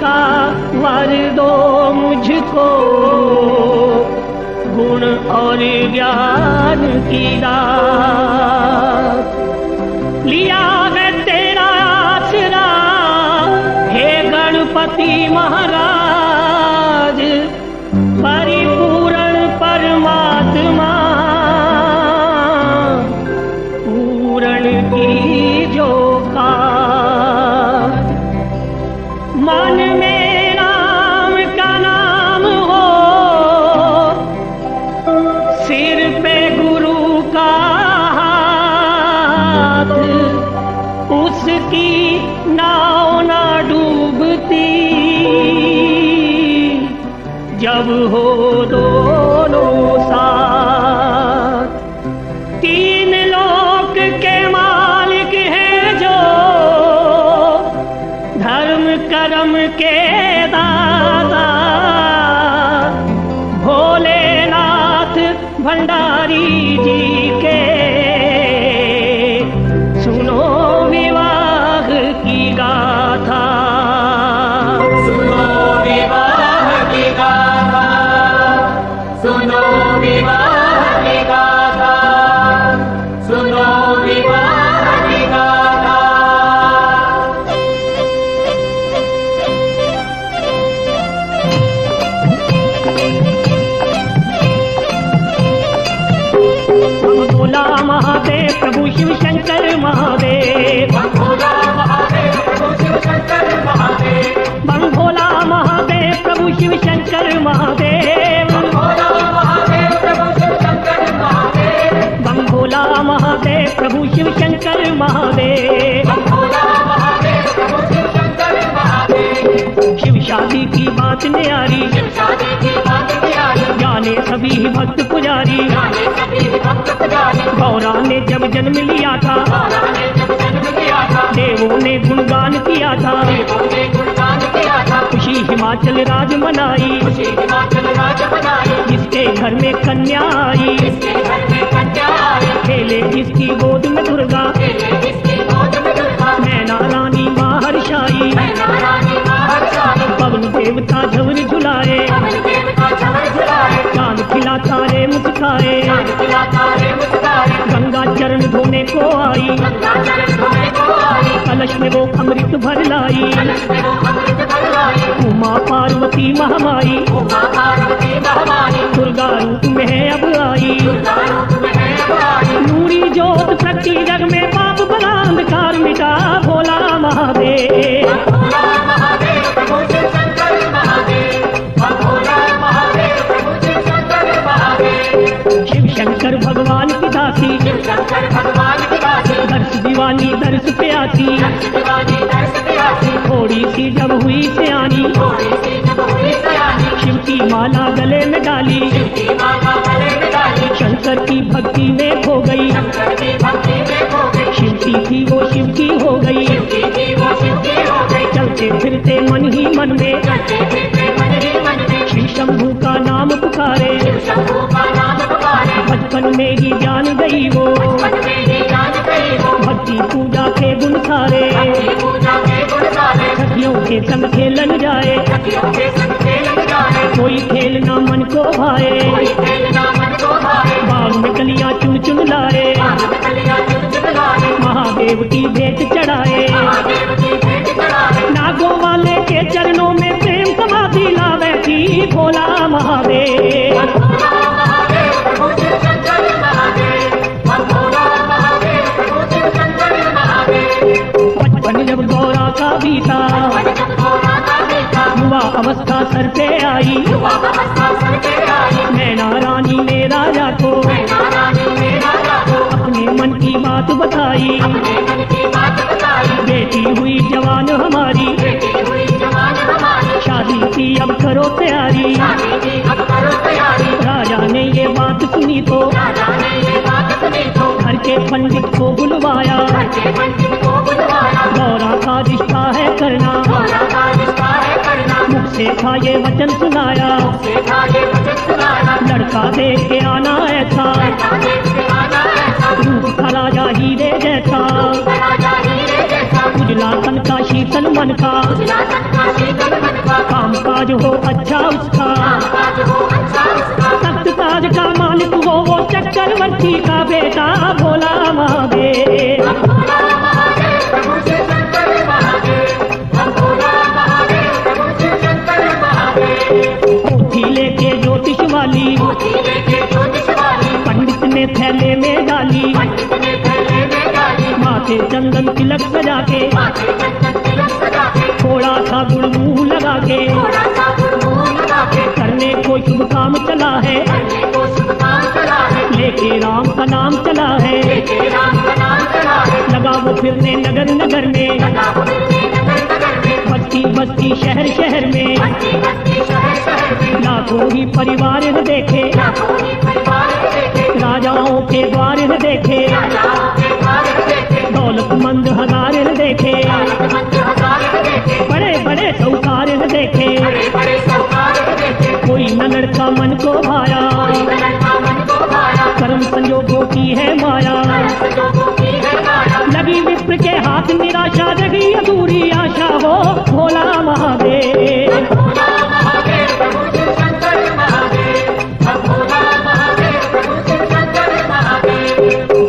का वर दो मुझको, गुण और ज्ञान की दात। लिया है तेरा आसरा हे गणपति महाराज, परिपूर्ण परमात्मा पूर्ण की जो काज। मन में राम का नाम हो, सिर पे गुरु का हाथ, उसकी नाव ना डूबती जब हो दोनों साथ। तीन लोक के मालिक हैं जो, धर्म कर्म के दाता, भोलेनाथ भंडारी जी के सुनो विवाह की गाथा। सुनो विवाह की गाथा, सुनो विवाह की गाथा, सुनो विवाह की गाथा। भोला महादेव प्रभु शिव शंकर महादेव, भोला महादेव प्रभु शिव शंकर महादेव, बम भोला महादेव प्रभु शिव शंकर महादेव, भोला महादेव प्रभु शिव शंकर महादेव, बम भोला महादेव प्रभु शिव शंकर महादेव। भोला महादेव प्रभु शिव शंकर महादेव। शिव शादी की बात न्यारी, शिव शादी की बात न्यारी, जाने सभी भक्त पुजारी। जाने सभी भक्त पुजारी। गौरा ने जब जन्म लिया था, गौरा ने जब जन्म लिया था, देवों ने गुणगान किया था, देवों ने गुणगान किया था। खुशी हिमाचल राज मनाई, खुशी हिमाचल राज मनाई, जिसके घर में कन्या आई, जिसके घर में कन्या आई, खेले जिसकी गोद में दुर्गा, खेले जिसकी गोद में दुर्गा, मैना रानी माँ हर्षाई, मैना रानी माँ हर्षाई, पवन देवता झवर झुलाए, पवन देवता झवर झुलाए, चांद खिला तारे मुस्काए, चांद खिला तारे मुस्काए, गंगा चरण धोने को आई, गंगा चरण धोने को आई, कलश में वो अमृत भर लाई, कलश में वो अमृत भर लाई, उमा पार्वती महामाई, उमा पार्वती महामाई, दुर्गा रूप में है अब आई, दुर्गा रूप में है अब आई। नूरी जोत प्रति जग में पाप बना अंधकार मिटा भोला महादेव। भोला महादेव प्रभु शिव शंकर महादेव, भोला महादेव प्रभु शिव शंकर महादेव। शिव शंकर भगवान की दासी, शिव शंकर भगवान की दासी, दर्श दीवानी दर्श प्यासी, दर्श दीवानी दर्श प्यासी, थोड़ी सी जब हुई सियानी, थोड़ी सी जब हुई सयानी, शिव की माला गले में डाली, शिव की माला गले में डाली, शंकर की भक्ति में खो गई, शंकर की भक्ति में खो गई, शिव की थी वो शिव की हो गई, शिव की थी वो शिव की हो गई, चलते फिरते मन ही मन में, चलते फिरते मन ही मन में, शिव शंभू का नाम पुकारे, शिव शंभू का नाम पुकारे, बचपन में ही जान गई वो, बचपन में ही जान गई वो, भक्ति पूजा के गुण सारे, भक्ति पूजा के गुण सारे, सखियों के संग खेलन जाए, सखियों के संग खेलन जाए, कोई खेलना मन को भाए, कोई खेलना मन को भाए, बाग में कलियां चुन चुन लाए, बाग में कलियां चुन चुन लाए, महादेव की भेंट चढ़ाए, महादेव की भेंट चढ़ाए, नागों वाले के चरणों में प्रेम समाधि लावे थी भोला महादेव। भोला महादेव प्रभु शिव शंकर महादेव, भोला महादेव प्रभु शिव शंकर महादेव। बचपन जब गौरा का बीता, जब गौरा का बेटा, युवा अवस्था सर पे आई, युवा अवस्था सर पे आई, मैना रानी ने राजा को मैना रानी ने राजा को अपने मन की बात बताई, अपने मन की बात बताई, बेटी हुई जवान हमारी, बेटी हुई जवान हमारी, शादी की अब करो तैयारी। शादी की अब करो तैयारी। राजा ने ये बात सुनी तो राजा ने ये बात सुनी तो घर के पंडित को बुलवाया, घर के पंडित को बुलवाया, गौरा का रिश्ता है करना, गौरा का रिश्ता है करना, मुख से था ये वचन सुनाया, से था ये वचन सुनाया, लड़का देख के आना ऐसा, लड़का देख के आना ऐसा, रूप का राजा हीरे जैसा, राजा हीरे जैसा, उजला तन का शीतल मन का, उजला तन का शीतल मन काम काज हो अच्छा उसका, कामकाज हो अच्छा उसका, तख्त ताज का मालिक हो वो चक्रवर्ती का बेटा भोला महादेव। हम भोला महादेव प्रभु शिव शंकर महादेव, हम भोला महादेव प्रभु शिव शंकर महादेव। पोथी लेके ज्योतिष वाली पोथी लेके ज्योतिष वाली, पंडित ने थैले में डाली, पंडित ने थैले में डाली, माथे चंदन तिलक सजा के, माथे चंदन तिलक सजा के, थोड़ा सा गुड़ मुंह लगा के, थोड़ा सा गुड़ मुंह लगा के, करने को शुभ काम चला है, करने को शुभ काम चला है, लेके राम का नाम चला है। लेके राम का नाम चला है, लगा वो फिरने नगर नगर में, लगा वो फिरने नगर नगर में, बस्ती बस्ती शहर शहर में, बस्ती बस्ती शहर शहर में, लाखों ही परिवार न देखे, लाखों ही परिवार देखे, राजाओं के द्वार न देखे, राजाओं के द्वार देखे, दौलतमंद हजार न देखे, दौलतमंद हजार देखे, बड़े बड़े साहूकार न देखे, बड़े बड़े साहूकार देखे, कोई न लड़का मन को भाया, कोई लड़का मन को भाया, कर्म संजोगों की है माया, संजोगों की है माया, लगी विप्र के हाथ निराशा, जगी अधूरी आशा वो भोला महादेव। भोला महादेव प्रभु शिव शंकर महादेव, हम भोला महादेव प्रभु शिव शंकर महादेव।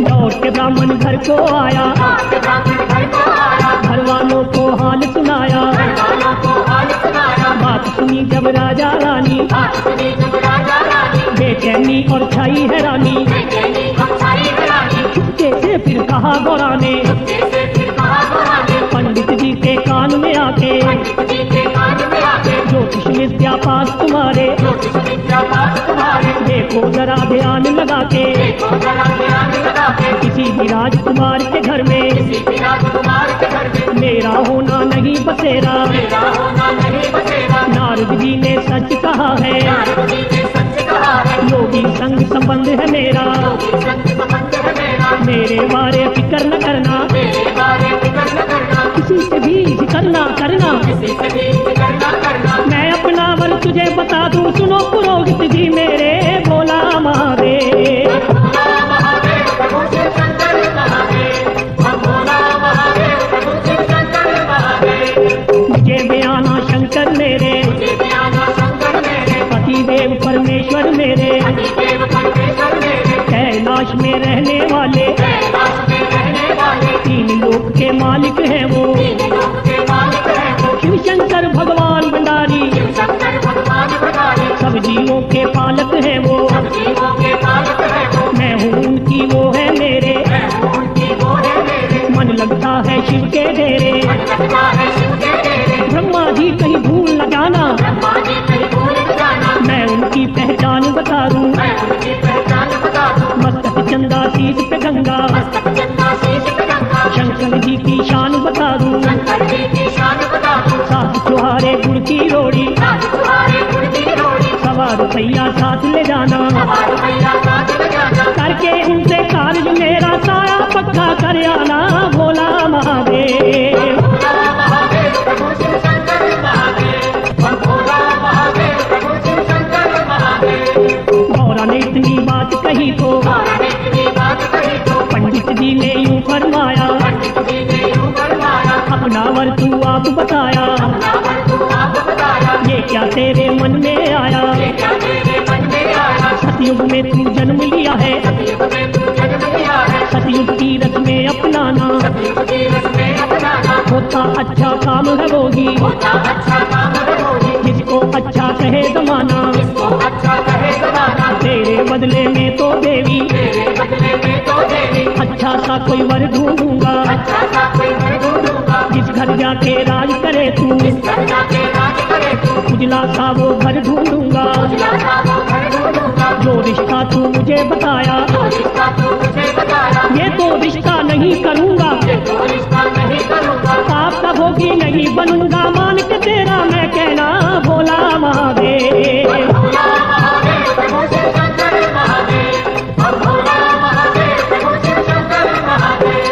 लौट के ब्राह्मण घर को आया, आज ब्राह्मण घर को आया, घर वालों को हाल सुनाया, घर वालों को हाल सुनाया, बात सुनी जब राजा रानी, बात सुनी जब राजा रानी, बेचैनी और छाई हैरानी, बेचैनी हम छाई रानी, चुपके से फिर कहा गौरा ने, जैसे फिर कहा गौरा ने, पंडित जी के कान में आके, पंडित जी के कान में आके, ज्योतिष विद्या पास तुम्हारे, ज्योतिष विद्या पास तुम्हारे, देखो जरा ध्यान लगा के, देखो जरा ध्यान लगा के, किसी भी राजकुमार के घर में किसी भी राजकुमार के घर में मेरा होना नहीं बसेरा। मेरा होना नहीं बचेगा। नारद जी ने सच कहा है, नारद जी ने सच कहा है, योगी संग संबंध है मेरा, योगी संग संबंध है मेरा, मेरे बारे फिक्र न करना, मेरे बारे फिक्र न करना, किसी से भी जिक्र ना करना, किसी से भी फिक्र न करना। मैं अपना वर तुझे बता दूं, सुनो पुरोहित जी मेरे भोला महादेव। भोला महादेव प्रभु शिव शंकर महादेव, हम भोला महादेव प्रभु शिव शंकर महादेव। मुझे बयाना शंकर मेरे, मुझे बयाना शंकर मेरे, पतिदेव परमेश्वर मेरे, पतिदेव परमेश्वर मेरे, कैलाश में रहने वाले, कैलाश में रहने वाले, तीन लोक के मालिक हैं वो, तीन लोक के मालिक हैं वो, शिव शंकर भगवान भंडारी, शिव शंकर भगवान भंडारी, सब जीवों के पालक हैं वो, सब जीवों के पालक हैं वो, मैं हूँ उनकी वो है मेरे, मैं हूँ उनकी वो है मेरे, मन लगता है शिव के डेरे, मन लगता है शिव के डेरे, ब्रह्मा जी कहीं भूल न जाना, ब्रह्मा जी कहीं भूल न जाना, मैं उनकी पहचान बता दूं, मैं उनकी पहचान बता दूं, मस्तक चंदा शीश पे गंगा, मस्तक चंदा शीश पे गंगा, शंकर जी की शान बता दूं, शंकर जी की शान बता दूं, साथ चुहारे गुड़ की रोड़ी, साथ तुम्हारे गुड़ की रोड़ी, सवा रुपया साथ ले जाना, सवार भैया साथ ले जाना, करके उनसे कार्य मेरा सारा पक्का कर आना भोला महादेव। भोला महादेव प्रभु शिव शंकर महादेव, हम भोला महादेव प्रभु शिव शंकर महादेव। गौरा ने इतनी बात कही तो गौरा ने इतनी बात कही तो पंडित जी ने यूं फरमाया, पंडित जी ने यूं फरमाया, अपना वर तू आप बताया, अपना वर तू आप बताया, ये क्या तेरे मन में आया, ये क्या तेरे मन में आया, सतयुग में तू जन्म लिया है, सतयुग में तू जन्म लिया है, सतयुग की रस में अपनाना, सतयुग की रस में अपनाना, होता अच्छा काम है वोगी, होता अच्छा काम है वोगी, जिसको अच्छा कहे जमाना, जिसको अच्छा कहे जमाना, तेरे बदले में तो देवी, तेरे बदले में तो देवी, अच्छा सा कोई वर ढूंढूंगा, अच्छा सा कोई वर ढूंढूंगा, जिस घर जाके राज करे तू, घर जाके राज करे तू, उजला सा वो घर ढूंढूंगा, उजला सा वो घर ढूंढूंगा, जो रिश्ता तू मुझे बताया, जो रिश्ता तू मुझे बताया, ये तो रिश्ता नहीं करूंगा, ये तो रिश्ता नहीं करूंगा, आपका भोगी नहीं बनूंगा, मान के तेरा मैं कहना भोला महादेव। भोला महादेव प्रभु शिव शंकर महादेव, हम भोला महादेव प्रभु शिव शंकर महादेव।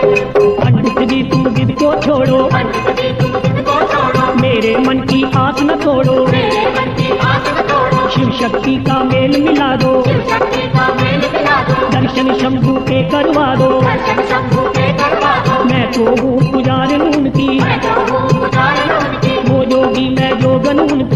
पंडित जी तुम जिद को छोड़ो, पंडित जी तुम जिनको छोड़ो, मेरे मन की आस न तोड़ो, मेरे मन की आस न तोड़ो, शिव शक्ति का मेल मिला दो, शिव शक्ति का मेल मिला दो, दर्शन शंभू के करवा दो, दर्शन शंभू के करवा दो, मैं तो हूँ पुजारी उनकी, मैं तो हूँ पुजारी उनकी, वो जोगी मैं जोगन उनका,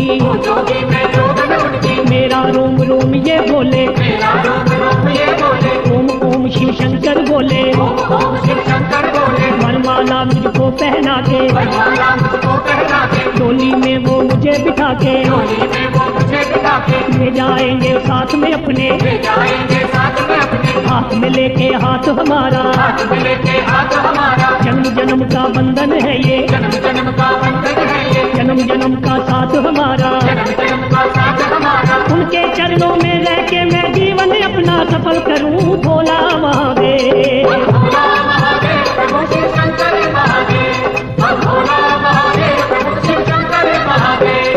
ओम ओम शिव शंकर बोले, वरमाला मुझको पहना के, वरमाला मुझको पहना के, डोली में वो मुझे बिठा के, डोली में वो मुझे बिठा के, ले जाएंगे साथ में अपने, ले जाएंगे साथ में अपने, हाथ में लेके हाथ हमारा, हाथ में लेके हाथ हमारा, जन्म जन्म का बंधन है ये, जन्म जन्म का बंधन है ये, जन्म जन्म का साथ हमारा। जन्म जन्म का साथ हमारा, उनके चरणों में रह के मैं जीवन अपना सफल करूं, भोला महादेव। भोला महादेव प्रभु शिव शंकर महादेव, भोला महादेव प्रभु शिव शंकर महादेव।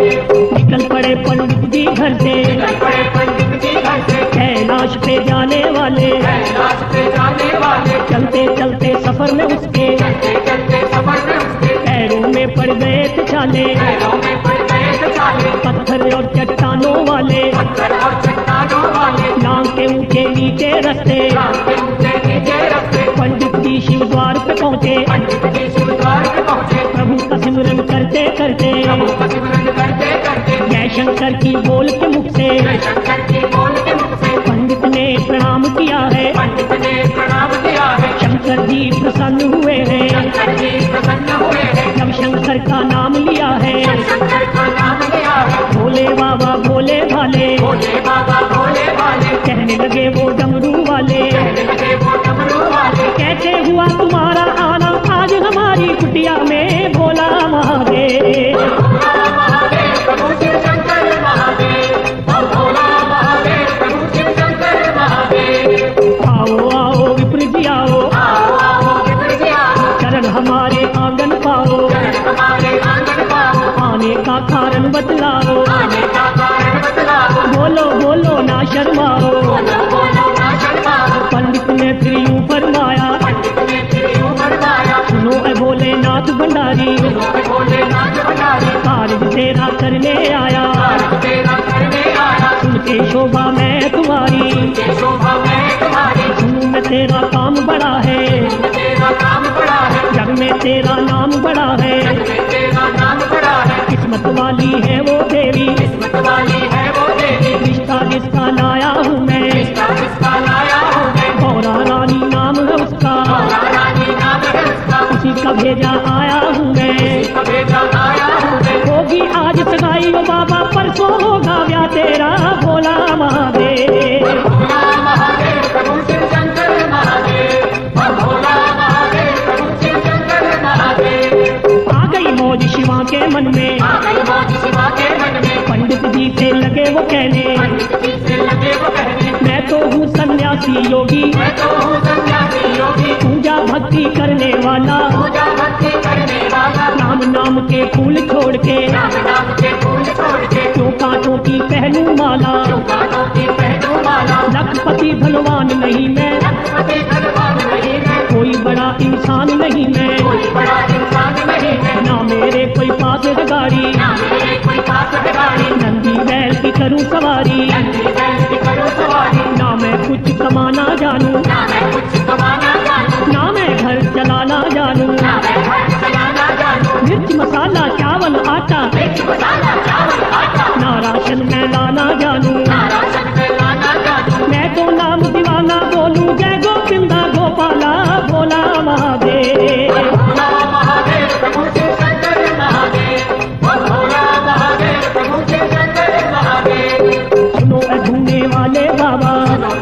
निकल पड़े पंडित जी घर से, निकल पड़े पंडित जी घर से, कैलाश पे जाने वाले, कैलाश पे जाने वाले, चलते चलते सफर में उसके, चलते चलते सफर में उसके, पैरों में पड़ गए थे छाले, पैरों में पड़ गए थे छाले, पत्थर और चट्टानों वाले, पत्थर और चट्टानों वाले, नाम के ऊंचे नीचे रस्ते, राम के ऊंचे नीचे रस्ते, पंडित जी शिव द्वार पे पहुँचे, पंडित जी शिव द्वार पे पहुँचे, प्रभु का सिमरन करते करते, प्रभु का सिमरन करते करते, जय शंकर की बोल के मुख से, जय शंकर की बोल के मुख से, पंडित ने प्रणाम किया है, पंडित ने प्रणाम किया है, शंकर जी प्रसन्न हुए हैं, शंकर जी प्रसन्न हुए हैं, जब शंकर का नाम लिया है, जब शंकर का नाम लिया है, भोले बाबा भोले भाले, भोले बाबा भोले भाले, कहने लगे वो डमरू वाले, कहने लगे वो डमरू वाले, कैसे हुआ तुम्हारा आना आज हमारी कुटिया में, भोला महादेव। भोला महादेव प्रभु शिव शंकर महादेव, भोला महादेव प्रभु शिव शंकर महादेव। आओ आओ विप्र जी आओ, आओ आओ विप्र जी आओ, चरण हमारे आंगन पाओ, चरण हमारे आंगन पाओ, आने का कारण बतलाओ, आने का कारण बतलाओ, बोलो बोलो ना शर्माओ। बोलो बोलो ना शर्माओ, पंडित ने फिर यूं फरमाया, पंडित ने फिर यूं फरमाया, सुनो ऐ भोलेनाथ भंडारी, भोलेनाथ भंडारी, कार्य तेरा करने आया, कार्य तेरा करने आया, सुन के शोभा मैं तुम्हारी, ये शोभा मैं तुम्हारी, सुनूं मैं तेरा काम बड़ा है, तेरा काम बड़ा है, जग में तेरा नाम बड़ा है, तेरा नाम बड़ा है, किस्मत वाली है वो देवी, किस्मत वाली है वो देवी, रिश्ता जिसका लाया हूँ मैं, जिसका लाया हूँ मैं, गौरा रानी नाम है उसका, गौरा रानी नाम है उसका, उसी का भेजा आया हूँ मैं, भेजा आया हूँ मैं, होगी आज सगाई ओ बाबा, परसों होगा ब्याह तेरा, भोला महादेव। भोला महादेव प्रभु शिव शंकर महादेव, भोला महादेव प्रभु शिव शंकर महादेव। आ गई मौज शिवा के मन में, आ गई मौज शिवा के मन में, पंडित जी से लगे वो कहने, पंडित जी से लगे वो कहने, मैं तो हूँ सन्यासी योगी, मैं तो हूँ सन्यासी योगी, पूजा भक्ति करने वाला, पूजा भक्ति करने वाला, नाम नाम के फूल छोड़ के, नाम नाम के फूल छोड़ के, क्यों कांटों की पहनूं माला, कानों की पहनू माला, लखपति धनवान नहीं मैं, लखपति धनवान नहीं मैं, कोई बड़ा इंसान नहीं मैं, कोई बड़ा इंसान नहीं है, ना मेरे कोई पास है गाड़ी, ना मेरे कोई पास है गाड़ी, नंदी बैल की करूं सवारी, नंदी बैल की करूं सवारी, ना मैं कुछ कमाना जानूं, ना मैं कुछ कमाना जानूं, ना मैं घर चलाना जानूं, ना मैं घर चलाना जानूं, मिर्च मसाला चावल आटा, मिर्च मसाला चावल आटा, ना राशन मैं लाना जानूं, ना राशन में लाना जानूं, मैं तो नाम दीवाना बोलूं, जय गोविंदा गोपाला, भोला महादेव। भोला महादेव प्रभु शिव शंकर महादेव, भोला महादेव प्रभु शिव शंकर महादेव। सुनो ऐ ढूंढने वाले बाबा,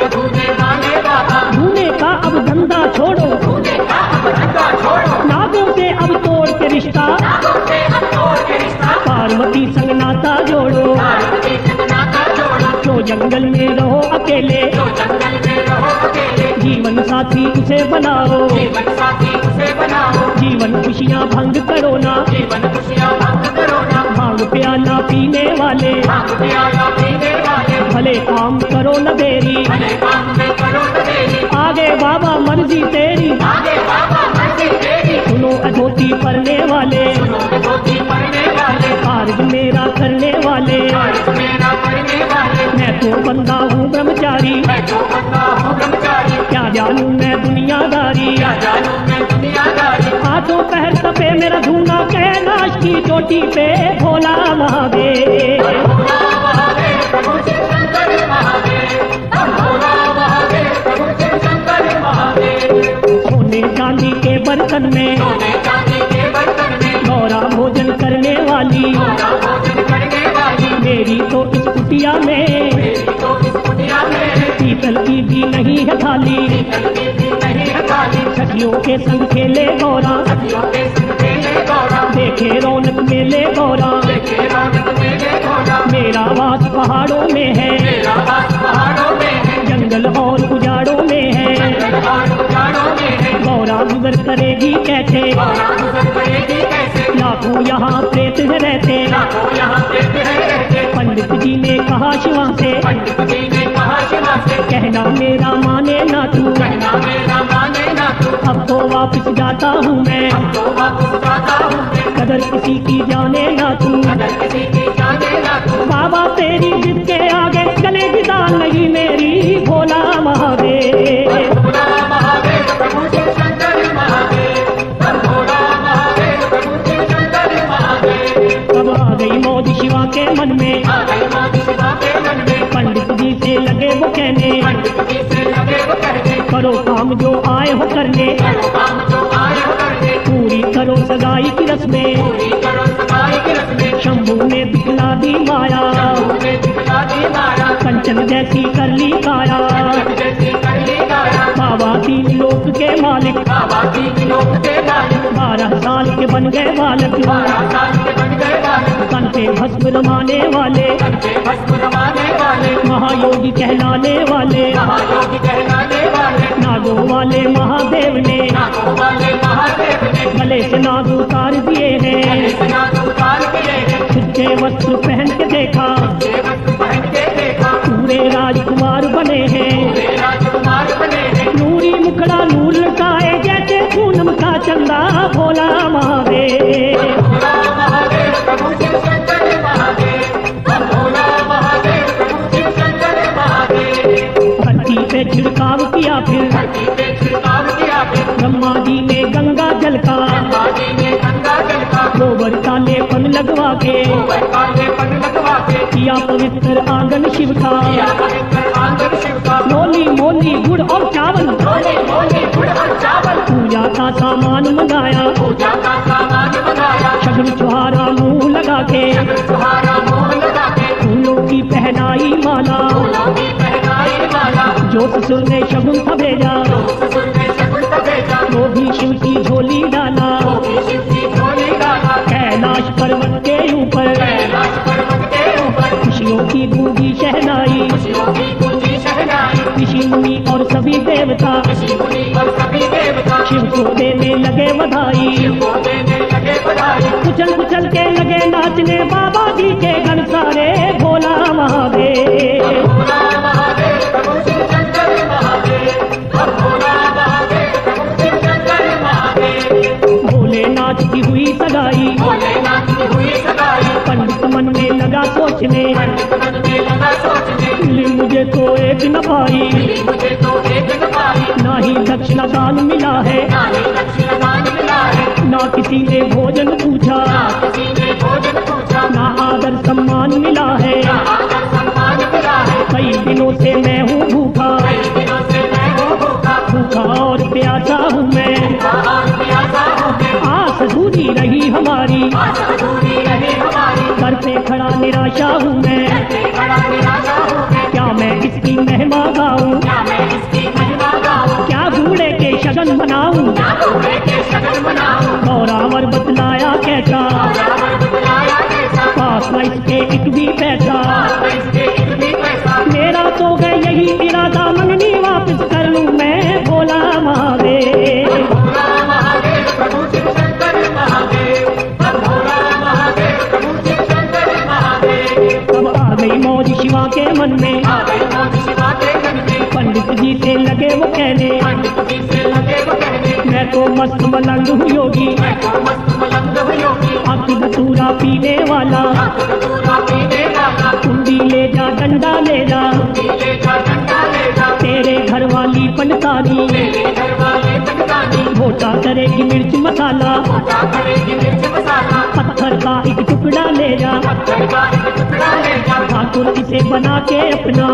ढूंढने वाले बाबा, ढूंढने का अब धंधा छोड़ो, ढूंढने का अब धंधा छोड़ो, नागों से अब तोड़ के रिश्ता, नागों से अब तोड़ के रिश्ता, पार्वती संग नाता जोड़ो, पार्वती संग नाता जोड़ो, जो जंगल में रहो अकेले, जो जंगल में रहो अकेले, जीवन साथी उसे बनाओ, जीवन साथी उसे बनाओ, जीवन खुशियाँ भंग करो ना, जीवन खुशियाँ भंग करो ना, भांग प्याला पीने वाले, भांग प्याला पीने वाले, भले काम करो न देरी, भले काम में करो न देरी, आगे बाबा मर्जी तेरी, आगे बाबा मर्जी तेरी, सुनो ऐ धोती पहनने वाले, धोती पहनने वाले, कार्य मेरा करने वाले, कार्य मेरा करने वाले, मैं तो बंदा हूँ ब्रह्मचारी, मैं तो बंदा हूँ ब्रह्मचारी, क्या जानूं मैं दुनियादारी, क्या जानूं मैं दुनियादारी, हाथों पैर तपे मेरा धूना कैलाश की चोटी पे, भोला महादेव। भोला महादेव प्रभु शिव शंकर महादेव, भोला महादेव प्रभु शिव शंकर महादेव। चांदी के बर्तन में सोने चांदी के बर्तन में गौरा भोजन करने वाली गौरा भोजन करने वाली मेरी तो इस कुटिया में मेरी तो इस कुटिया में पीतल की भी नहीं है थाली कलगी भी नहीं है खाली सखियों के संग खेले गौरा सखियों के संग खेले गौरा देखे रौनक मेले गौरा देखे रौनक मेले गौरा मेरा वास पहाड़ों में है मेरा वास पहाड़ों में है जंगल और उजाड़ों में है और उजाड़ों में है गौरा गुजर करेगी कैसे गौरा गुजर करेगी कैसे लाखों यहाँ प्रेत है रहते लाखों यहाँ प्रेत है रहते पंडित जी ने कहा शिवा से पंडित जी ने कहा शिवा से कहना मेरा माने ना तू कहना मेरा माने ना तू अब तो वापस जाता हूँ मैं तो वापस जाता हूँ मैं कदर किसी की जाने ना तू अगर किसी की जाने ना तू बाबा तेरी जिद के आगे गले की दाल नहीं मेरी भोला महादेव भोला महादेव प्रभु शिव शंकर महादेव भोला महादेव प्रभु शिव शंकर महादेव अब आ गई मौज शिवा के मन में आ गई मौज शिवा के मन में पंडित जी से लगे वो कहने पंडित जी से लगे वो कहने करो काम जो आए हो करने करो काम जो आए हो करने पूरी करो सगाई की रस्में पूरी करो सगाई की रस्में शंभू ने दिखला दी माया तूने दिखला दी माया कंचन जैसी कर ली काया जैसी कर ली गाया बाबा तीन लोक के मालिक बाबा तीन लोग के गाय 12 साल के बन गए बालक 12 साल के बन गए बालक तन पे भस्म रमाने वाले कंचे भस्म रमाने वाले महायोगी कहलाने वाले महायोगी कहलाने वाले नागों वाले महादेव ने नागों वाले महादेव ने गले से नाग उतार दिए हैं नाग उतार दिए हैं छुट्टे वस्त्र पहन के देखा ये वस्त्र पहन के देखा पूरे राजकुमार बने हैं वे राजकुमार बने हैं नूरी मुखड़ा नूर लटाए जैसे पूनम का चंदा भोला महादेव भोला महादेव प्रभु शिव शंकर महादेव भोला महादेव प्रभु शिव शंकर महादेव धरती पे छिड़काव किया फिर धरती पे छिड़काव किया फिर ब्रह्मा जी ने गंगा जल का बाजी ने गंगा जल का गोबर का लेपन लगवा के गोबर का लेपन लगवा के किया पवित्र आंगन शिव का किया पवित्र आंगन शिव का मोली मोली गुड़ और चावल मोली मोली गुड़ और चावल पूजा का सामान मंगाया पूजा का सामान मंगाया शगन छुहारा मुंह लगा के तुम्हारा मोह लगा के फूलों की पहनाई माला फूलों की पहनाई माला जो ससुर ने शगुन था भेजा ससुर ने शकुन का भेजा वो भी शिव की झोली डाला शिव की झोली डाला कैलाश पर्वत के ऊपर कैलाश पर्वत के ऊपर खुशियों की गूंजी शहनाई खुशियों की गूंजी शहनाई ऋषि मुनि और सभी देवता ऋषि मुनि और सभी देवता शिव को देने लगे बधाई को देने लगे बधाई कुचल कुचल के लगे नाचने बाबा जी के गण सारे भोला महादेव भोला महादेव प्रभु शिव शंकर महादेव भोला महादेव प्रभु शिव शंकर महादेव भोलेनाथ की हुई सगाई भोलेनाथ की हुई सगाई पंडित मन में लगा सोचने पंडित मन में लगा सोचने मिली मुझे तो एक न पाई मुझे तो एक न पाई ना ही दक्षिणा दान मिला है ना ही दक्षिण दान मिला है ना किसी ने भोजन पूछा ना किसी ने भोजन पूछा ना आदर सम्मान मिला है ना आदर सम्मान मिला है कई दिनों से मैं हूँ भूखा कई दिनों से मैं हूँ भूखा भूखा और प्यासा हूँ मैं और प्यासा हूँ मैं आस अधूरी रही हमारी आस अधूरी रही हमारी घर पे खड़ा निराशा हूँ मैं बड़ा निराशा हूँ मैं क्या मैं इसकी महिमा गाऊं क्या मैं इसकी महिमा गाऊँ क्या बूढ़े के शगन मनाऊं क्या बूढ़े के शगन बनाऊँ गौरावर बतलाया कैसा रावण बुलाया कैसा पास न इसके एक भी पैसा मैं इसके एक भी पैसा मेरा तो है यही इरादा मंगनी वापस कर लूं मैं भोला महादेव भोला महादेव प्रभु शिव शंकर महादेव भोला महादेव प्रभु शिव शंकर महादेव अब आ गई मौज शिवा के मन में आ गई मौज शिवा के मन में पंडित जी से लगे वो कहने पंडित जी से लगे वो कहने मैं तो मस्त मलंग हूँ योगी मैं तो मस्त मलंग हूँ योगी आखिर धतूरा पीने वाला दूरा पीने वाला कुंडी ले जा डंडा ले जा ले जा डंडा ले जा तेरे घर वाली पंडतानी तेरे घर वाले पंडानी घोटा करेगी मिर्च मसाला क्या करेगी मिर्च मसाला पत्थर का एक टुकड़ा ले जा पत्थर का एक टुकड़ा ले जा ठाकुर इसे बना के अपना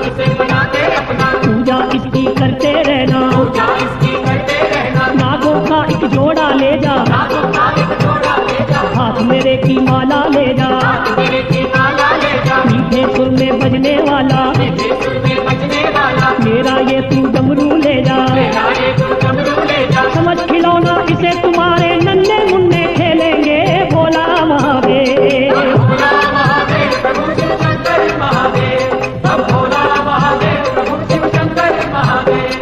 इसे बना के अपना पूजा इसकी करते रहना पूजा इसकी करते रहना नाग जोड़ा ले जा, लाखों का एक जोड़ा ले जा, हाथ मेरे की माला ले जा, हाथ मेरे की माला ले जा, मीठे सुर में बजने वाला मीठे सुर में बजने वाला, मेरा ये तू डमरू ले जा। मेरा ये तू डमरू ले जा, समझ खिलौना इसे तुम्हारे नन्हे मुन्ने खेलेंगे, भोला महादेव। भोला महादेव प्रभु शिव शंकर महादेव, हम भोला महादेव प्रभु शिव शंकर महादेव।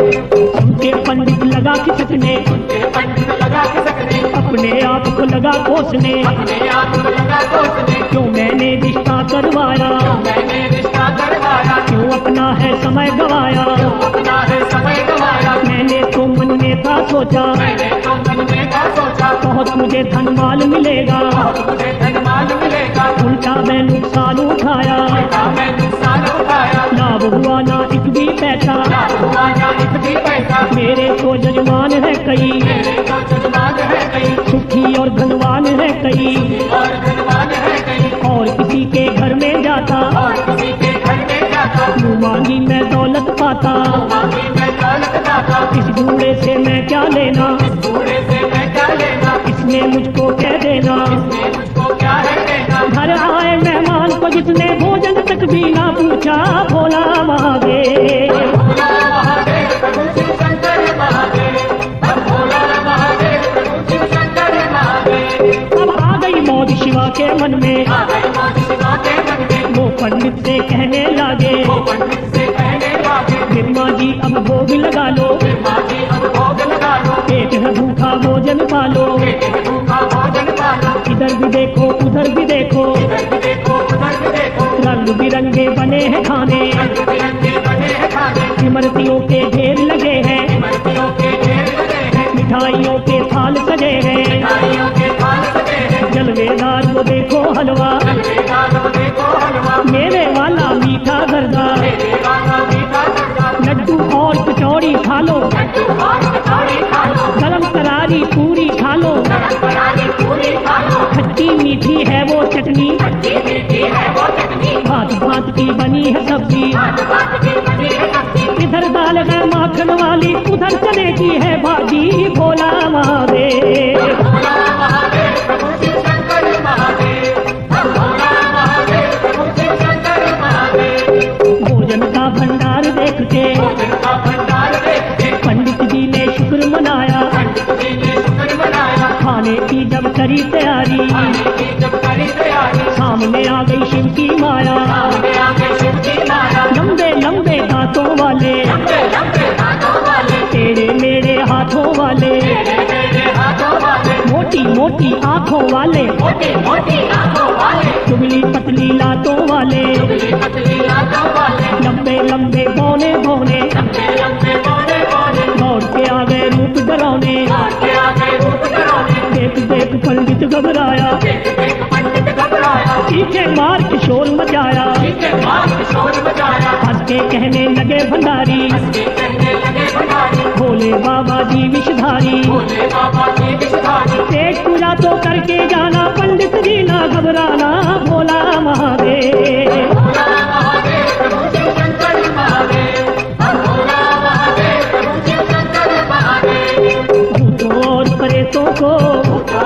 उनके पंडित लगा खिसकने, उनके पंडित लगा खिसकने, अपने आप को लगा कोसने, अपने आप को लगा कोसने, क्यों मैंने रिश्ता करवाया, मैंने रिश्ता करवाया, क्यों अपना है समय गवाया। अपना है समय गवाया, मैंने तो मन में था सोचा, मैंने तो मन में था सोचा, बहुत मुझे धन माल मिलेगा, मुझे धनमाल मिलेगा, उल्टा मैं नुकसान उठाया, उल्टा मैं नुकसान उठाया, लाभ हुआ ना एक भी पैसा। लाभ हुआ ना एक भी पैसा, मेरे तो जजमान है कई, मेरे तो जजमान है कई, सुखी और धनवान है कई, और धनवान है कई, और किसी के घर में जाता, और किसी के घर में जाता, मुँह मांगी मैं दौलत पाता। मांगी मैं दौलत दाता, इस बूढ़े से मैं क्या लेना, बूढ़े से मैं क्या लेना, इसने मुझको कह देना। इसने मुझको क्या है देना। घर आए मेहमान को जिसने भोजन तक भी ना पूछा, भोला महादेव। भोला महादेव प्रभु शिव शंकर महादेव, हम भोला महादेव प्रभु शिव शंकर महादेव। अब आ गई मौज शिवा के मन में, आ गए मौज शिवा के मन में, वो पंडित से कहने लगे, वो पंडित से कहने लगे, बिम्मा जी अब भोग लगा लो, माँ जी अब भोग लगा लो, पेट है भूखा भोजन पालो। पेट में भूखा भोजन पालो, इधर भी देखो उधर भी देखो, इधर भी देखो उधर भी देखो, रंग बिरंगे बने हैं खाने, रंग बिरंगे बने हैं खाने, इमरतियों के ढेर लगे हैं, इमरतियों के ढेर लगे हैं, मिठाइयों के थाल सजे हैं, मिठाइयों के थाल सजे हैं, जलवेदार को देखो हलवा, जलवेदार को देखो हलवा, मेरे वाला मीठा गरदा, मेरे वाला मीठा गरदा, लड्डू और कचौड़ी खा लो, लड्डू और कचौड़ी खा लो, गरम करारी पूरी खा लो, गरम करारी पूरी खा लो, खट्टी मीठी है वो चटनी, खट्टी मीठी है वो चटनी, भांत भांत की बनी है सब्जी, भात भात की बनी है सब्जी, इधर दाल है माखन वाली, उधर चने की है भाजी, भोला महादेव। भोला महादेव प्रभु शिव शंकर महादेव, हम भोला महादेव प्रभु शिव शंकर महादेव। भोजन का भंडार देख के भोजन का भंडार देख के पंडित जी ने शुक्र मनाया, पंडित जी ने शुक्र मनाया, खाने की जब करी तैयारी, खाने की जब करी तैयारी, सामने आ गई शिव की माया, सामने आ गए शिव की माया, लंबे लंबे दांतों वाले, लंबे लंबे हाथों वाले, तेरे मेरे हाथों वाले, मेरे मेरे हाथों वाले, मोटी मोटी आंखों वाले, मोटी मोटी आंखों वाले, दुबली पतली लातों वाले, दुबली पतली आंखों वाले, लंबे लंबे बौने बौने, लंबे लंबे बौने बौने, दौड़ के आ गए रूप डरावने, दौड़ के आ गए रूप डरावने, देख देख पंडित घबराया, देख देख पंडित घबराया, चीखे मार के शोर मचाया, पीछे मार के शोर मचाया, हंस के कहने लगे भंडारी, हंस के कहने लगे भंडारी, भोले बाबा जी विषधारी, भोले बाबा की विषधारी, पेट पूजा तो करके जाना, पंडित जी ना घबराना, भोला महादेव। भोला महादेव प्रभु शिव शंकर महादेव, हम भोला महादेव प्रभु शिव शंकर महादेव। भूतों और प्रेतों को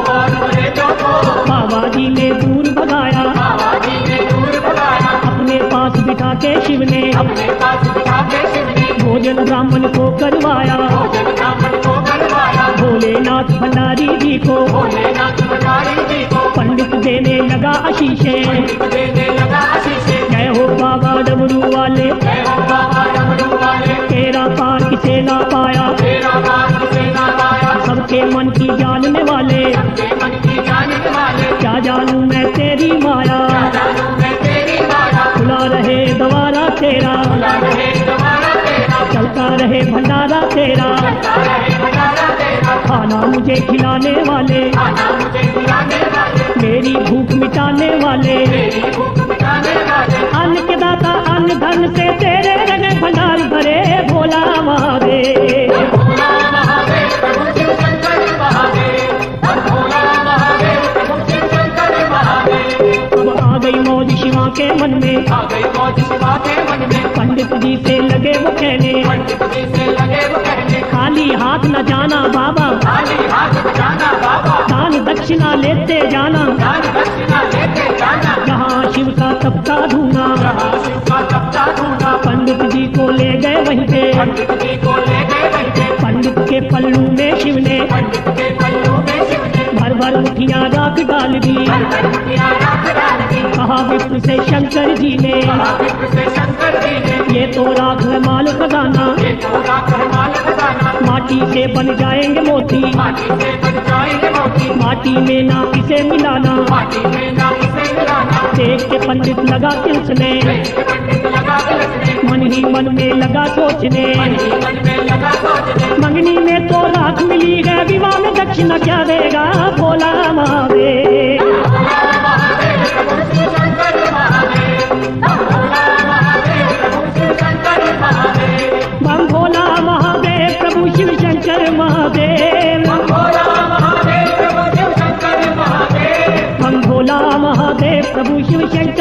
और प्रेतों को बाबा जी ने दूर भगाया, बाबा जी ने दूर भगाया, अपने पास बिठा के शिव ने अपने पास बिठा के शिव ने भोजन ब्राह्मण को करवाया, भोजन ब्राह्मण को करवाया, भोलेनाथ भंडारी जी को भोलेनाथ भंडारी जी को पंडित देने लगा आशीषें, पंडित देने लगा आशीषें। जय हो बाबा डमरू वाले, जय हो बाबा डमरू वाले, तेरा पार किसे ना पाया, तेरा पार किसे ना पाया, सबके मन की जानने वाले, सबके मन की जानने वाले, क्या जानू मैं तेरी माया, क्या जानूं मैं तेरी माया, खुला रहे द्वारा तेरा, खुला रहे तुम्हारा तेरा, चलता रहे भंडारा तेरा, चलता रहे भंडारा तेरा, खाना मुझे खिलाने वाले, खाना मुझे खिलाने वाले, मेरी भूख मिटाने वाले, मेरी भूख मिटाने वाले, अन्न के दाता अन्न धन से तेरे रगे भंडार भरे, भोला महादेव। भोला महादेव प्रभु शिव शंकर महादेव, हम भोला महादेव प्रभु शिव शंकर महादेव। अब आ गई मौज शिवा के मन में, आ गई मौज शिवा के मन में, पंडित जी से लगे वो कहने, पंडित जी से लगे वो कहने, खाली हाथ न जाना बाबा, खाली हाथ लेते जाना, दान दक्षिणा लेते जाना, जहाँ शिव का तपता धूना, जहाँ शिव का तपता धूना, पंडित जी को ले गए वहीं पे, पंडित जी को ले गए वहीं पे, पंडित के पल्लू में शिव ने पंडित के पल्लू में शिव ने भर भर मुठियाँ राख डाल दी। भर भर मुठियाँ राख डाल दी। कहा विप्र से शंकर जी ने, कहा विप्र से शंकर जी ने, ये तो राख है माल खजाना, ये तो राख है माल खजाना, माटी से बन जाएंगे मोती, माटी से बन जाएंगे मोती, माटी में ना इसे मिलाना। माटी में ना इसे मिलाना। देख के पंडित लगा तिलसने, देख के पंडित लगा तिलसने, मन ही मन में लगा सोचने, मन ही मन में लगा सोचने, मंगनी में तो राख मिली है, विवाह में दक्षिणा क्या देगा भोला महादेव। भोला महादेव प्रभु शिव शंकर महादेव, भोला महादेव प्रभु शिव शंकर महादेव, बम भोला महादेव प्रभु शिव शंकर महादेव, भोला महादेव प्रभु शिव शंकर महादेव, बम भोला महादेव प्रभु शिव शंकर